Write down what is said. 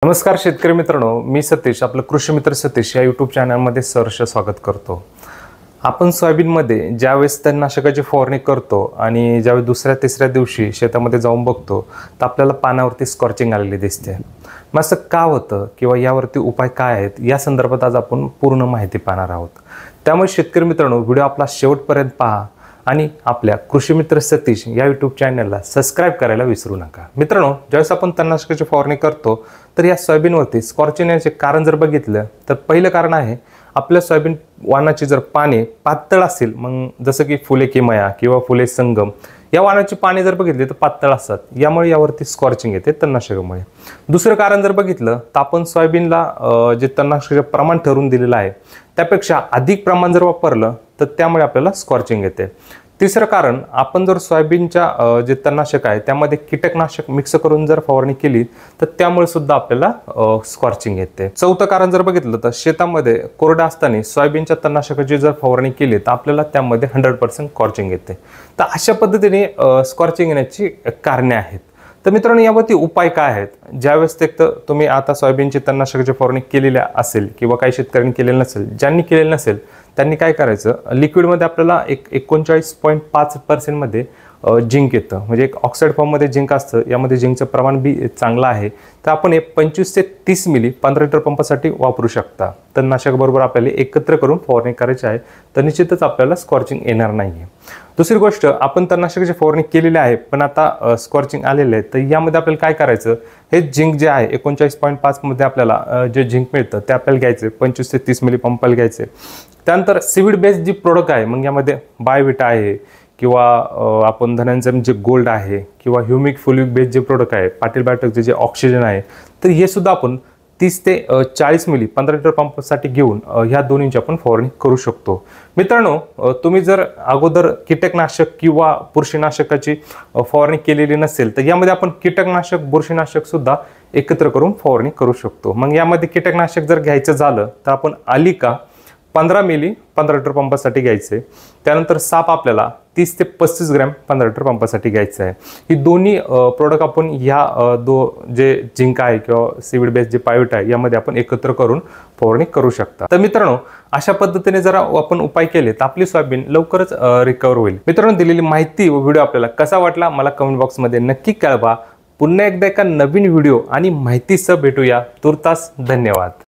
नमस्कार शेतकरी मित्रांनो, मी सतीश आपलं कृषी मित्र सतीश या यूट्यूब चॅनलमध्ये सहर्ष स्वागत करतो। आपण सोयाबीनमध्ये ज्यावेळेस तणनाशकाची फवारणी करतो आणि ज्यावेळेस दुसऱ्या तिसऱ्या दिवशी शेतामध्ये जाऊन बघतो तर आपल्याला पानावरती स्कॉर्चिंग आलेली दिसते। मग असं का होतं किंवा यावरती उपाय काय आहेत या संदर्भात आज आपण पूर्ण माहिती पाहणार आहोत। त्यामुळे शेतकरी मित्रांनो, व्हिडिओ आपला शेवटपर्यंत पहा आणि आपल्या कृषी मित्र सतीश या यूट्यूब चॅनलला सबस्क्राइब करायला विसरू नका। मित्रांनो, ज्यावेळेस आपण तणनाशकाची फवारणी करतो तर या सोयाबीनवरती स्कॉर्चिंग येण्याचे कारण जर बघितलं तर पहिलं कारण आहे आपल्या सोयाबीन वाणाची जर पाने पातळ असेल, मग जसं की फुले किमया किंवा फुले संगम या वाणाची पाने जर बघितली तर पातळ असतात, यामुळे यावरती स्कॉर्चिंग येते तणनाशकामुळे। दुसरं कारण जर बघितलं तर आपण सोयाबीनला जे तणनाशकाचे प्रमाण ठरवून दिलेलं आहे त्यापेक्षा अधिक प्रमाण जर वापरलं तर त्यामुळे आपल्याला स्कॉर्चिंग येते। तिसरं कारण, आपण जर सोयाबीनच्या जे तणनाशक आहे त्यामध्ये कीटकनाशक मिक्स करून जर फवारणी केली तर त्यामुळे सुद्धा आपल्याला स्कॉर्चिंग येते। चौथं कारण जर बघितलं तर शेतामध्ये कोरडा असताना सोयाबीनच्या तणनाशकाची जर फवारणी केली तर आपल्याला त्यामध्ये 100% स्कॉर्चिंग येते। तर अशा पद्धतीने स्कॉर्चिंग येण्याची कारणे आहेत। तर मित्रांनो, यावरती उपाय काय आहेत? ज्यावेळेस तुम्ही आता सोयाबीनची तणनाशकाची फवारणी केलेल्या असेल किंवा काही शेतकऱ्यांनी केलेलं नसेल, ज्यांनी केलेलं नसेल त्यांनी काय करायचं, लिक्विडमध्ये आपल्याला 39.5% मध्ये झिंक येतं, म्हणजे एक ऑक्साईड फॉर्ममध्ये झिंक असतं, यामध्ये झिंकचं प्रमाण बी चांगलं आहे। तर आपण 25 ते 30 मिली 15 लिटर पंपासाठी वापरू शकता। तणनाशक बरोबर आपल्याला एकत्र करून फवारणी करायची आहे, तर निश्चितच आपल्याला स्कॉर्चिंग येणार नाही। दुसरी गोष्ट, आपण तणनाशकाची फवारणी केलेली आहे पण आता स्कॉर्चिंग आलेलं आहे, तर यामध्ये आपल्याला काय करायचं, हे झिंक जे आहे 39.5 मध्ये आपल्याला जे झिंक मिळतं ते आपल्याला घ्यायचे, 25 ते 30 मिली पंपाला घ्यायचे। त्यानंतर सीविड बेस्ड जी प्रोडक्ट आहे, मग यामध्ये बायोविटा आहे किंवा आपण धनंजय जे गोल्ड आहे किंवा ह्युमिक फुलिक बेस्ड जे प्रोडक्ट आहे, पाटील बायोटेकचे जे ऑक्सिजन आहे, तर हे सुद्धा आपण 30 ते 40 मिली 15 लिटर पंपासाठी घेऊन ह्या दोन्हींची आपण फवारणी करू शकतो। मित्रांनो, तुम्ही जर अगोदर कीटकनाशक किंवा बुरशीनाशकाची फवारणी केलेली नसेल तर यामध्ये आपण कीटकनाशक बुरशीनाशक सुद्धा एकत्र करून फवारणी करू शकतो। मग यामध्ये कीटकनाशक जर घ्यायचं झालं तर आपण आलिका 15 मिली 15 लिटर पंपासाठी घ्यायचे। त्यानंतर साप आपल्याला 30 ते 35 ग्रॅम 15 लिटर पंपासाठी घ्यायचं आहे। ही दोन्ही प्रोडक्ट आपण ह्या जे झिंक आहे किंवा सीविड बेस्ड जे बायोविटा आहे यामध्ये आपण एकत्र करून फवारणी करू शकता। तर मित्रांनो, अशा पद्धतीने जर आपण उपाय केले तर आपली सोयाबीन लवकरच रिकव्हर होईल। मित्रांनो, दिलेली माहिती व व्हिडिओ आपल्याला कसा वाटला मला कमेंट बॉक्समध्ये नक्की कळवा। पुन्हा एकदा एका नवीन व्हिडिओ आणि माहितीसह भेटूया। तुर्तास धन्यवाद।